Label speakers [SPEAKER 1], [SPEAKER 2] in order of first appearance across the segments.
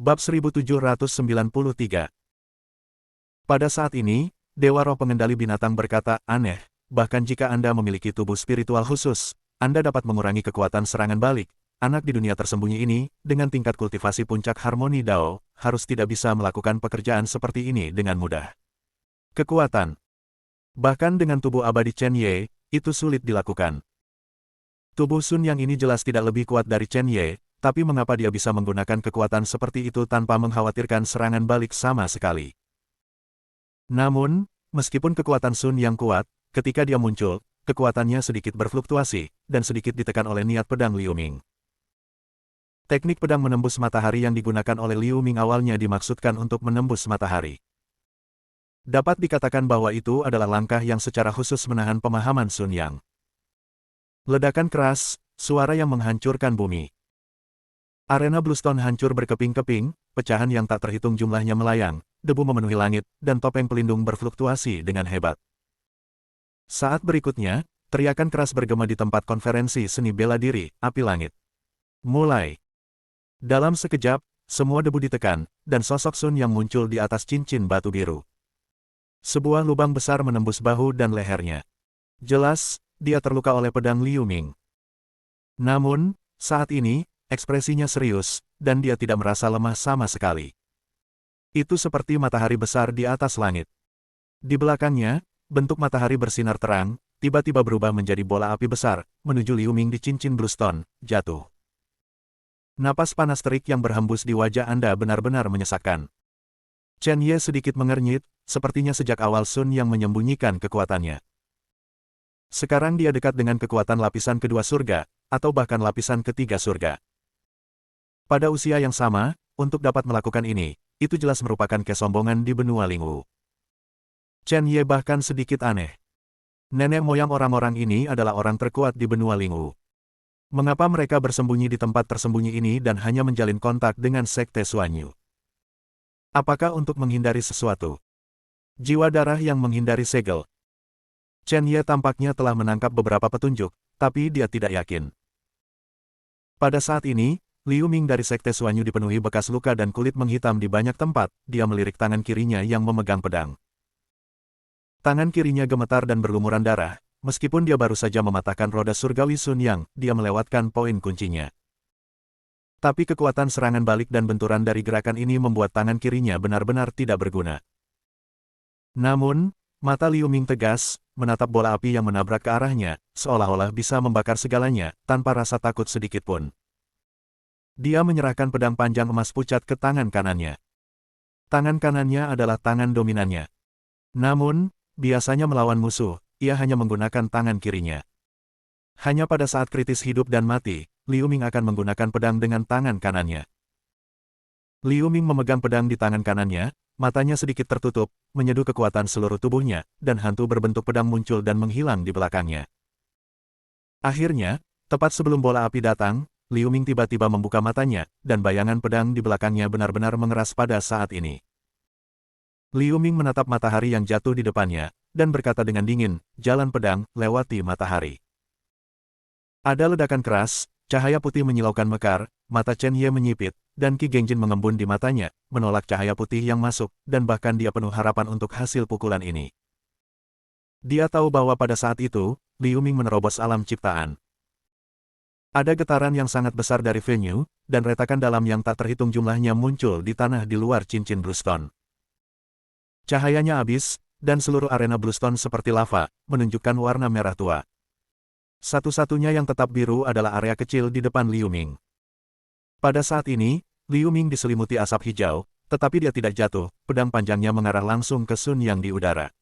[SPEAKER 1] Bab 1793. Pada saat ini, Dewa Roh Pengendali Binatang berkata, aneh, bahkan jika Anda memiliki tubuh spiritual khusus, Anda dapat mengurangi kekuatan serangan balik. Anak di dunia tersembunyi ini, dengan tingkat kultivasi puncak harmoni Dao, harus tidak bisa melakukan pekerjaan seperti ini dengan mudah. Kekuatan. Bahkan dengan tubuh abadi Chen Ye, itu sulit dilakukan. Tubuh Sun Yang ini jelas tidak lebih kuat dari Chen Ye, tapi mengapa dia bisa menggunakan kekuatan seperti itu tanpa mengkhawatirkan serangan balik sama sekali? Namun, meskipun kekuatan Sun Yang kuat, ketika dia muncul, kekuatannya sedikit berfluktuasi, dan sedikit ditekan oleh niat pedang Liu Ming. Teknik pedang menembus matahari yang digunakan oleh Liu Ming awalnya dimaksudkan untuk menembus matahari. Dapat dikatakan bahwa itu adalah langkah yang secara khusus menahan pemahaman Sun Yang. Ledakan keras, suara yang menghancurkan bumi. Arena Bluestone hancur berkeping-keping, pecahan yang tak terhitung jumlahnya melayang, debu memenuhi langit, dan topeng pelindung berfluktuasi dengan hebat. Saat berikutnya, teriakan keras bergema di tempat konferensi seni bela diri, api langit. Mulai. Dalam sekejap, semua debu ditekan, dan sosok Sun yang muncul di atas cincin batu biru. Sebuah lubang besar menembus bahu dan lehernya. Jelas, dia terluka oleh pedang Liu Ming. Namun, saat ini, ekspresinya serius, dan dia tidak merasa lemah sama sekali. Itu seperti matahari besar di atas langit. Di belakangnya, bentuk matahari bersinar terang, tiba-tiba berubah menjadi bola api besar, menuju Liu Ming di cincin Bluestone, jatuh. Napas panas terik yang berhembus di wajah Anda benar-benar menyesakkan. Chen Ye sedikit mengernyit, sepertinya sejak awal Sun yang menyembunyikan kekuatannya. Sekarang dia dekat dengan kekuatan lapisan kedua surga, atau bahkan lapisan ketiga surga. Pada usia yang sama, untuk dapat melakukan ini, itu jelas merupakan kesombongan di benua Lingwu. Chen Ye bahkan sedikit aneh. Nenek moyang orang-orang ini adalah orang terkuat di benua Lingwu. Mengapa mereka bersembunyi di tempat tersembunyi ini dan hanya menjalin kontak dengan Sekte Xuanyu? Apakah untuk menghindari sesuatu? Jiwa darah yang menghindari segel. Chen Ye tampaknya telah menangkap beberapa petunjuk, tapi dia tidak yakin. Pada saat ini, Liu Ming dari Sekte Xuanyu dipenuhi bekas luka dan kulit menghitam di banyak tempat, dia melirik tangan kirinya yang memegang pedang. Tangan kirinya gemetar dan berlumuran darah, meskipun dia baru saja mematahkan roda surgawi Sun Yang, dia melewatkan poin kuncinya. Tapi kekuatan serangan balik dan benturan dari gerakan ini membuat tangan kirinya benar-benar tidak berguna. Namun, mata Liu Ming tegas, menatap bola api yang menabrak ke arahnya, seolah-olah bisa membakar segalanya, tanpa rasa takut sedikit pun. Dia menyerahkan pedang panjang emas pucat ke tangan kanannya. Tangan kanannya adalah tangan dominannya. Namun, biasanya melawan musuh, ia hanya menggunakan tangan kirinya. Hanya pada saat kritis hidup dan mati, Liu Ming akan menggunakan pedang dengan tangan kanannya. Liu Ming memegang pedang di tangan kanannya, matanya sedikit tertutup, menyeduh kekuatan seluruh tubuhnya, dan hantu berbentuk pedang muncul dan menghilang di belakangnya. Akhirnya, tepat sebelum bola api datang, Liu Ming tiba-tiba membuka matanya, dan bayangan pedang di belakangnya benar-benar mengeras pada saat ini. Liu Ming menatap matahari yang jatuh di depannya, dan berkata dengan dingin, jalan pedang, lewati matahari. Ada ledakan keras, cahaya putih menyilaukan mekar, mata Chen Ye menyipit, dan Qi Gengjin mengembun di matanya, menolak cahaya putih yang masuk, dan bahkan dia penuh harapan untuk hasil pukulan ini. Dia tahu bahwa pada saat itu, Liu Ming menerobos alam ciptaan. Ada getaran yang sangat besar dari venue, dan retakan dalam yang tak terhitung jumlahnya muncul di tanah di luar cincin Bluestone. Cahayanya habis, dan seluruh arena Bluestone seperti lava, menunjukkan warna merah tua. Satu-satunya yang tetap biru adalah area kecil di depan Liu Ming. Pada saat ini, Liu Ming diselimuti asap hijau, tetapi dia tidak jatuh, pedang panjangnya mengarah langsung ke Sun Yang di udara.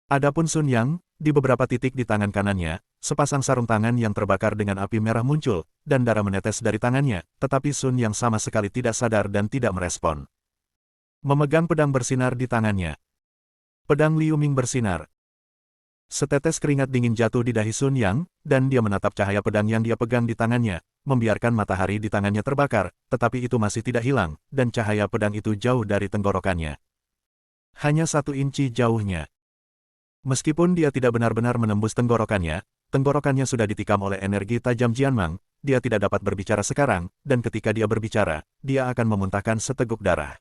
[SPEAKER 1] Adapun Sun Yang, di beberapa titik di tangan kanannya, sepasang sarung tangan yang terbakar dengan api merah muncul, dan darah menetes dari tangannya, tetapi Sun Yang sama sekali tidak sadar dan tidak merespon. Memegang pedang bersinar di tangannya. Pedang Liu Ming bersinar. Setetes keringat dingin jatuh di dahi Sun Yang, dan dia menatap cahaya pedang yang dia pegang di tangannya, membiarkan matahari di tangannya terbakar, tetapi itu masih tidak hilang, dan cahaya pedang itu jauh dari tenggorokannya. Hanya 1 inci jauhnya. Meskipun dia tidak benar-benar menembus tenggorokannya sudah ditikam oleh energi tajam Jianmang, dia tidak dapat berbicara sekarang, dan ketika dia berbicara, dia akan memuntahkan seteguk darah.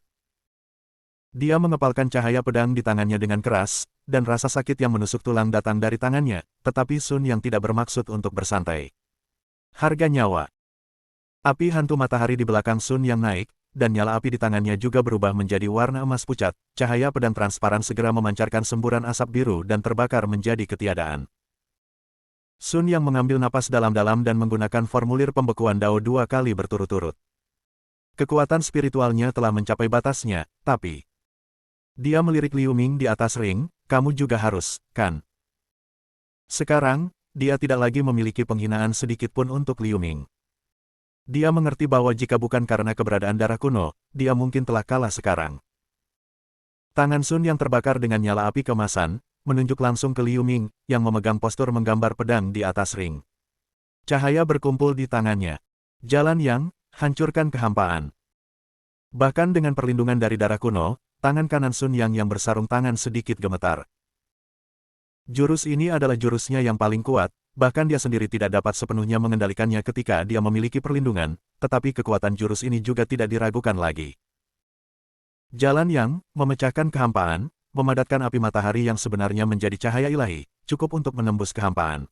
[SPEAKER 1] Dia mengepalkan cahaya pedang di tangannya dengan keras, dan rasa sakit yang menusuk tulang datang dari tangannya, tetapi Sun Yang tidak bermaksud untuk bersantai. Harga nyawa. Api hantu matahari di belakang Sun Yang naik, dan nyala api di tangannya juga berubah menjadi warna emas pucat. Cahaya pedang transparan segera memancarkan semburan asap biru dan terbakar menjadi ketiadaan. Sun Yang mengambil napas dalam-dalam dan menggunakan formulir pembekuan Dao 2 kali berturut-turut. Kekuatan spiritualnya telah mencapai batasnya, tapi... Dia melirik Liu Ming di atas ring, kamu juga harus, kan? Sekarang, dia tidak lagi memiliki penghinaan sedikit pun untuk Liu Ming. Dia mengerti bahwa jika bukan karena keberadaan darah kuno, dia mungkin telah kalah sekarang. Tangan Sun yang terbakar dengan nyala api kemasan, menunjuk langsung ke Liu Ming, yang memegang postur menggambar pedang di atas ring. Cahaya berkumpul di tangannya. Jalan yang, hancurkan kehampaan. Bahkan dengan perlindungan dari darah kuno, tangan kanan Sun yang bersarung tangan sedikit gemetar. Jurus ini adalah jurusnya yang paling kuat, bahkan dia sendiri tidak dapat sepenuhnya mengendalikannya ketika dia memiliki perlindungan, tetapi kekuatan jurus ini juga tidak diragukan lagi. Jalan yang, memecahkan kehampaan, memadatkan api matahari yang sebenarnya menjadi cahaya ilahi, cukup untuk menembus kehampaan.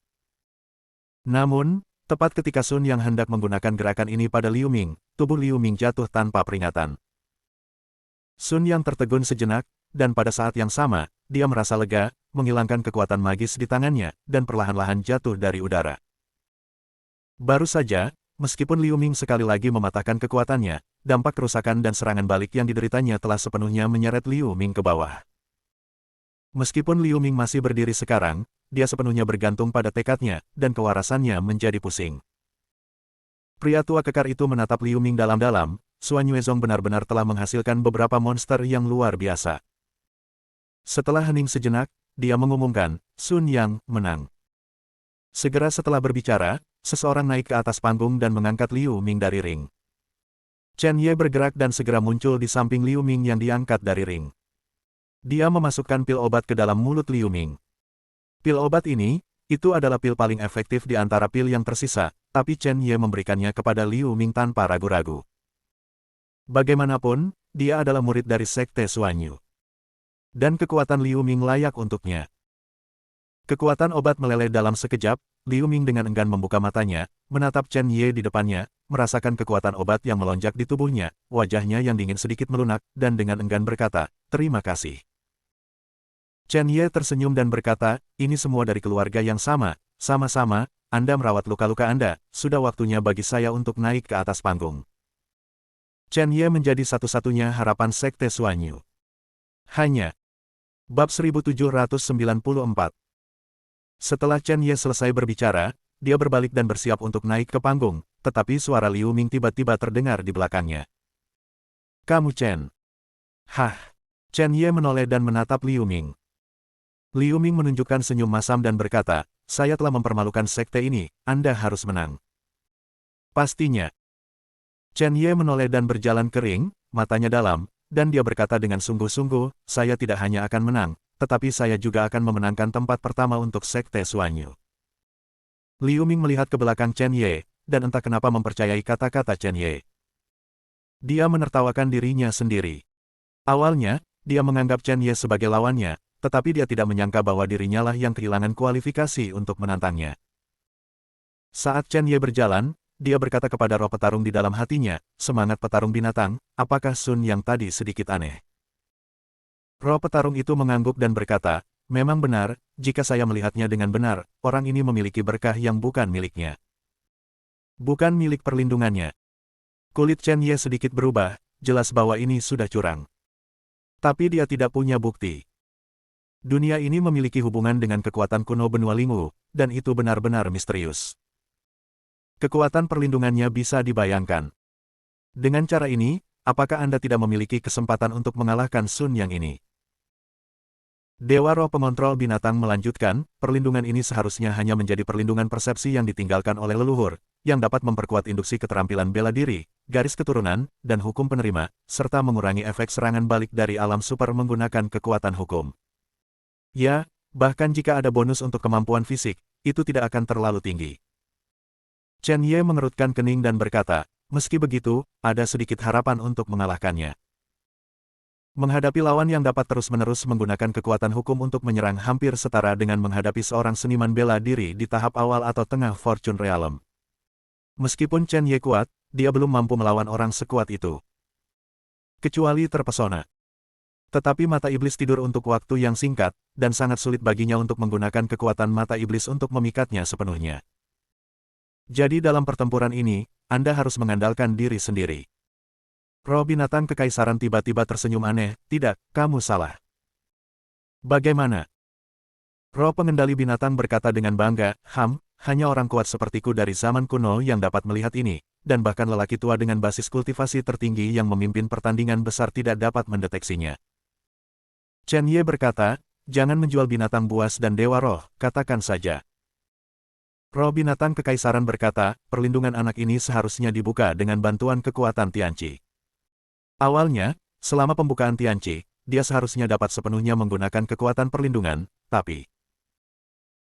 [SPEAKER 1] Namun, tepat ketika Sun yang hendak menggunakan gerakan ini pada Liu Ming, tubuh Liu Ming jatuh tanpa peringatan. Sun yang tertegun sejenak, dan pada saat yang sama, dia merasa lega, menghilangkan kekuatan magis di tangannya, dan perlahan-lahan jatuh dari udara. Baru saja, meskipun Liu Ming sekali lagi mematahkan kekuatannya, dampak kerusakan dan serangan balik yang dideritanya telah sepenuhnya menyeret Liu Ming ke bawah. Meskipun Liu Ming masih berdiri sekarang, dia sepenuhnya bergantung pada tekadnya, dan kewarasannya menjadi pusing. Pria tua kekar itu menatap Liu Ming dalam-dalam. Suan Yuezong benar-benar telah menghasilkan beberapa monster yang luar biasa. Setelah hening sejenak, dia mengumumkan, Sun Yang menang. Segera setelah berbicara, seseorang naik ke atas panggung dan mengangkat Liu Ming dari ring. Chen Ye bergerak dan segera muncul di samping Liu Ming yang diangkat dari ring. Dia memasukkan pil obat ke dalam mulut Liu Ming. Pil obat ini, itu adalah pil paling efektif di antara pil yang tersisa, tapi Chen Ye memberikannya kepada Liu Ming tanpa ragu-ragu. Bagaimanapun, dia adalah murid dari Sekte Suanyu. Dan kekuatan Liu Ming layak untuknya. Kekuatan obat meleleh dalam sekejap, Liu Ming dengan enggan membuka matanya, menatap Chen Ye di depannya, merasakan kekuatan obat yang melonjak di tubuhnya, wajahnya yang dingin sedikit melunak, dan dengan enggan berkata, terima kasih. Chen Ye tersenyum dan berkata, ini semua dari keluarga yang sama, sama-sama, Anda merawat luka-luka Anda, sudah waktunya bagi saya untuk naik ke atas panggung. Chen Ye menjadi satu-satunya harapan Sekte Suanyu. Hanya. Bab 1794. Setelah Chen Ye selesai berbicara, dia berbalik dan bersiap untuk naik ke panggung, tetapi suara Liu Ming tiba-tiba terdengar di belakangnya. Kamu Chen. Hah. Chen Ye menoleh dan menatap Liu Ming. Liu Ming menunjukkan senyum masam dan berkata, saya telah mempermalukan sekte ini, Anda harus menang. Pastinya. Chen Ye menoleh dan berjalan ke ring, matanya dalam, dan dia berkata dengan sungguh-sungguh, saya tidak hanya akan menang, tetapi saya juga akan memenangkan tempat pertama untuk Sekte Suanyu. Liu Ming melihat ke belakang Chen Ye, dan entah kenapa mempercayai kata-kata Chen Ye. Dia menertawakan dirinya sendiri. Awalnya, dia menganggap Chen Ye sebagai lawannya, tetapi dia tidak menyangka bahwa dirinya lah yang kehilangan kualifikasi untuk menantangnya. Saat Chen Ye berjalan, dia berkata kepada roh petarung di dalam hatinya, semangat petarung binatang, apakah Sun yang tadi sedikit aneh? Roh petarung itu mengangguk dan berkata, memang benar, jika saya melihatnya dengan benar, orang ini memiliki berkah yang bukan miliknya. Bukan milik perlindungannya. Kulit Chen Ye sedikit berubah, jelas bahwa ini sudah curang. Tapi dia tidak punya bukti. Dunia ini memiliki hubungan dengan kekuatan kuno benua Lingwu, dan itu benar-benar misterius. Kekuatan perlindungannya bisa dibayangkan. Dengan cara ini, apakah Anda tidak memiliki kesempatan untuk mengalahkan Sun Yang ini? Dewa Roh Pengontrol Binatang melanjutkan, perlindungan ini seharusnya hanya menjadi perlindungan persepsi yang ditinggalkan oleh leluhur, yang dapat memperkuat induksi keterampilan bela diri, garis keturunan, dan hukum penerima, serta mengurangi efek serangan balik dari alam super menggunakan kekuatan hukum. Ya, bahkan jika ada bonus untuk kemampuan fisik, itu tidak akan terlalu tinggi. Chen Ye mengerutkan kening dan berkata, meski begitu, ada sedikit harapan untuk mengalahkannya. Menghadapi lawan yang dapat terus-menerus menggunakan kekuatan hukum untuk menyerang hampir setara dengan menghadapi seorang seniman bela diri di tahap awal atau tengah Fortune Realm. Meskipun Chen Ye kuat, dia belum mampu melawan orang sekuat itu. Kecuali terpesona. Tetapi mata iblis tidur untuk waktu yang singkat, dan sangat sulit baginya untuk menggunakan kekuatan mata iblis untuk memikatnya sepenuhnya. Jadi dalam pertempuran ini, Anda harus mengandalkan diri sendiri. Roh binatang kekaisaran tiba-tiba tersenyum aneh, tidak, kamu salah. Bagaimana? Roh pengendali binatang berkata dengan bangga, hanya orang kuat sepertiku dari zaman kuno yang dapat melihat ini, dan bahkan lelaki tua dengan basis kultivasi tertinggi yang memimpin pertandingan besar tidak dapat mendeteksinya. Chen Ye berkata, jangan menjual binatang buas dan dewa roh, katakan saja. Roh binatang kekaisaran berkata, perlindungan anak ini seharusnya dibuka dengan bantuan kekuatan Tianqi. Awalnya, selama pembukaan Tianqi, dia seharusnya dapat sepenuhnya menggunakan kekuatan perlindungan, tapi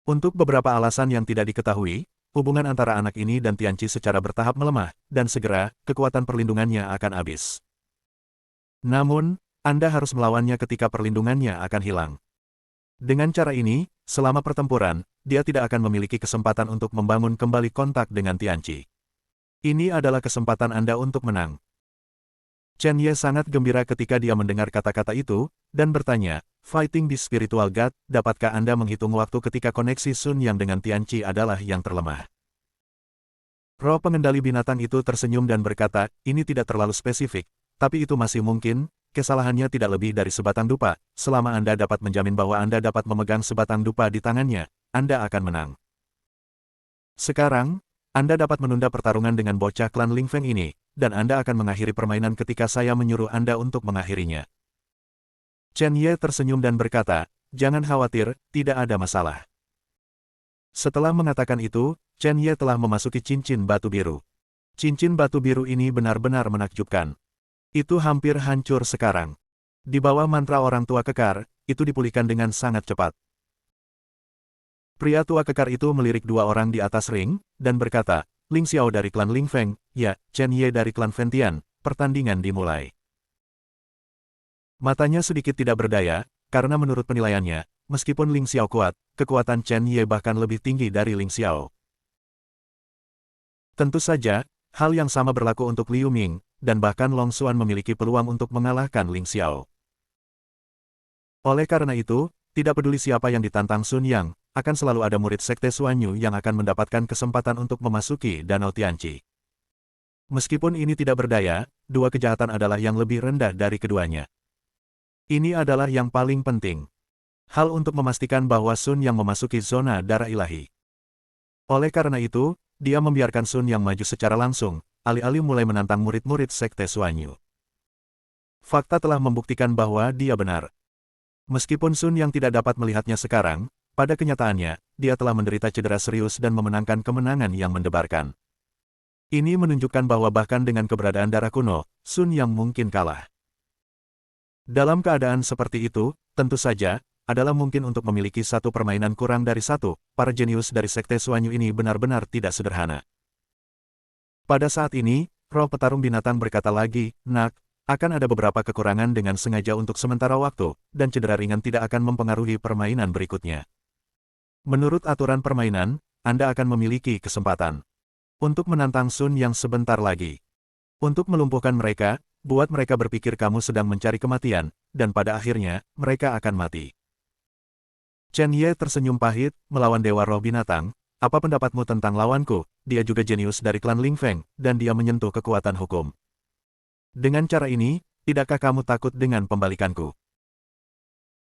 [SPEAKER 1] untuk beberapa alasan yang tidak diketahui, hubungan antara anak ini dan Tianqi secara bertahap melemah, dan segera, kekuatan perlindungannya akan habis. Namun, Anda harus melawannya ketika perlindungannya akan hilang. Dengan cara ini, selama pertempuran, dia tidak akan memiliki kesempatan untuk membangun kembali kontak dengan Tianqi. Ini adalah kesempatan Anda untuk menang. Chen Ye sangat gembira ketika dia mendengar kata-kata itu, dan bertanya, Fighting the Spiritual God, dapatkah Anda menghitung waktu ketika koneksi Sun Yang dengan Tianqi adalah yang terlemah? Roh pengendali binatang itu tersenyum dan berkata, ini tidak terlalu spesifik, tapi itu masih mungkin, kesalahannya tidak lebih dari sebatang dupa, selama Anda dapat menjamin bahwa Anda dapat memegang sebatang dupa di tangannya, Anda akan menang. Sekarang, Anda dapat menunda pertarungan dengan bocah klan Ling Feng ini, dan Anda akan mengakhiri permainan ketika saya menyuruh Anda untuk mengakhirinya. Chen Ye tersenyum dan berkata, jangan khawatir, tidak ada masalah. Setelah mengatakan itu, Chen Ye telah memasuki cincin batu biru. Cincin batu biru ini benar-benar menakjubkan. Itu hampir hancur sekarang. Di bawah mantra orang tua kekar, itu dipulihkan dengan sangat cepat. Pria tua kekar itu melirik dua orang di atas ring, dan berkata, Ling Xiao dari klan Ling Feng, ya, Chen Ye dari klan Fentian, pertandingan dimulai. Matanya sedikit tidak berdaya, karena menurut penilaiannya, meskipun Ling Xiao kuat, kekuatan Chen Ye bahkan lebih tinggi dari Ling Xiao. Tentu saja, hal yang sama berlaku untuk Liu Ming, dan bahkan Long Xuan memiliki peluang untuk mengalahkan Ling Xiao. Oleh karena itu, tidak peduli siapa yang ditantang Sun Yang, akan selalu ada murid Sekte Xuanyu yang akan mendapatkan kesempatan untuk memasuki Danau Tianqi. Meskipun ini tidak berdaya, dua kejahatan adalah yang lebih rendah dari keduanya. Ini adalah yang paling penting. Hal untuk memastikan bahwa Sun Yang memasuki zona darah ilahi. Oleh karena itu, dia membiarkan Sun Yang maju secara langsung, alih-alih mulai menantang murid-murid Sekte Xuanyu. Fakta telah membuktikan bahwa dia benar. Meskipun Sun Yang tidak dapat melihatnya sekarang, pada kenyataannya, dia telah menderita cedera serius dan memenangkan kemenangan yang mendebarkan. Ini menunjukkan bahwa bahkan dengan keberadaan darah kuno, Sun Yang mungkin kalah. Dalam keadaan seperti itu, tentu saja, adalah mungkin untuk memiliki satu permainan kurang dari satu, para jenius dari Sekte Xuanyu ini benar-benar tidak sederhana. Pada saat ini, roh petarung binatang berkata lagi, Nak, akan ada beberapa kekurangan dengan sengaja untuk sementara waktu, dan cedera ringan tidak akan mempengaruhi permainan berikutnya. Menurut aturan permainan, Anda akan memiliki kesempatan untuk menantang Sun Yang sebentar lagi. Untuk melumpuhkan mereka, buat mereka berpikir kamu sedang mencari kematian, dan pada akhirnya, mereka akan mati. Chen Ye tersenyum pahit, melawan Dewa Roh Binatang, apa pendapatmu tentang lawanku? Dia juga jenius dari klan Ling Feng, dan dia menyentuh kekuatan hukum. Dengan cara ini, tidakkah kamu takut dengan pembalikanku?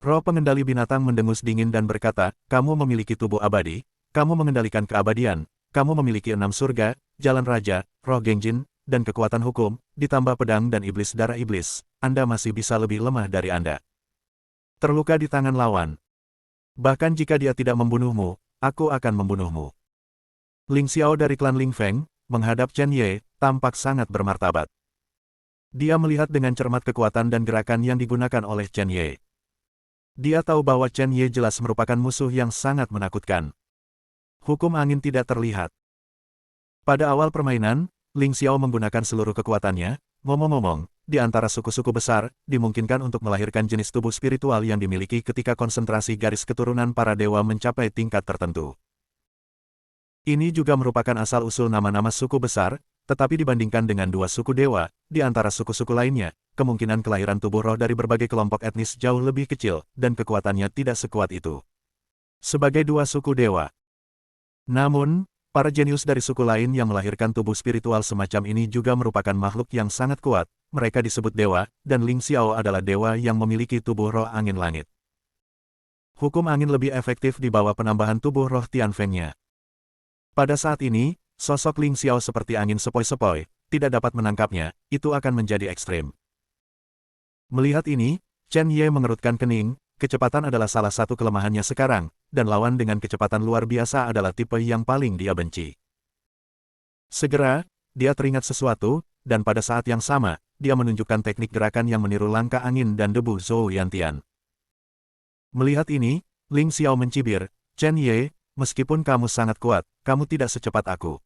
[SPEAKER 1] Roh pengendali binatang mendengus dingin dan berkata, kamu memiliki tubuh abadi, kamu mengendalikan keabadian, kamu memiliki 6 surga, jalan raja, roh Gengjin, dan kekuatan hukum, ditambah pedang dan iblis darah iblis, Anda masih bisa lebih lemah dari Anda. Terluka di tangan lawan. Bahkan jika dia tidak membunuhmu, aku akan membunuhmu. Ling Xiao dari klan Ling Feng, menghadap Chen Ye, tampak sangat bermartabat. Dia melihat dengan cermat kekuatan dan gerakan yang digunakan oleh Chen Ye. Dia tahu bahwa Chen Ye jelas merupakan musuh yang sangat menakutkan. Hukum angin tidak terlihat. Pada awal permainan, Ling Xiao menggunakan seluruh kekuatannya. Ngomong-ngomong, di antara suku-suku besar, dimungkinkan untuk melahirkan jenis tubuh spiritual yang dimiliki ketika konsentrasi garis keturunan para dewa mencapai tingkat tertentu. Ini juga merupakan asal-usul nama-nama suku besar, tetapi dibandingkan dengan dua suku dewa, di antara suku-suku lainnya, kemungkinan kelahiran tubuh roh dari berbagai kelompok etnis jauh lebih kecil, dan kekuatannya tidak sekuat itu. Sebagai dua suku dewa. Namun, para jenius dari suku lain yang melahirkan tubuh spiritual semacam ini juga merupakan makhluk yang sangat kuat. Mereka disebut dewa, dan Ling Xiao adalah dewa yang memiliki tubuh roh angin langit. Hukum angin lebih efektif di bawah penambahan tubuh roh Tianfeng-nya. Pada saat ini, sosok Ling Xiao seperti angin sepoi-sepoi, tidak dapat menangkapnya, itu akan menjadi ekstrim. Melihat ini, Chen Ye mengerutkan kening. Kecepatan adalah salah satu kelemahannya sekarang, dan lawan dengan kecepatan luar biasa adalah tipe yang paling dia benci. Segera, dia teringat sesuatu, dan pada saat yang sama, dia menunjukkan teknik gerakan yang meniru langkah angin dan debu Zhou Yantian. Melihat ini, Ling Xiao mencibir, Chen Ye, meskipun kamu sangat kuat, kamu tidak secepat aku.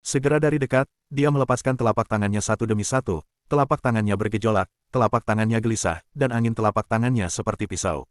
[SPEAKER 1] Segera dari dekat, dia melepaskan telapak tangannya satu demi satu, telapak tangannya bergejolak, telapak tangannya gelisah, dan angin telapak tangannya seperti pisau.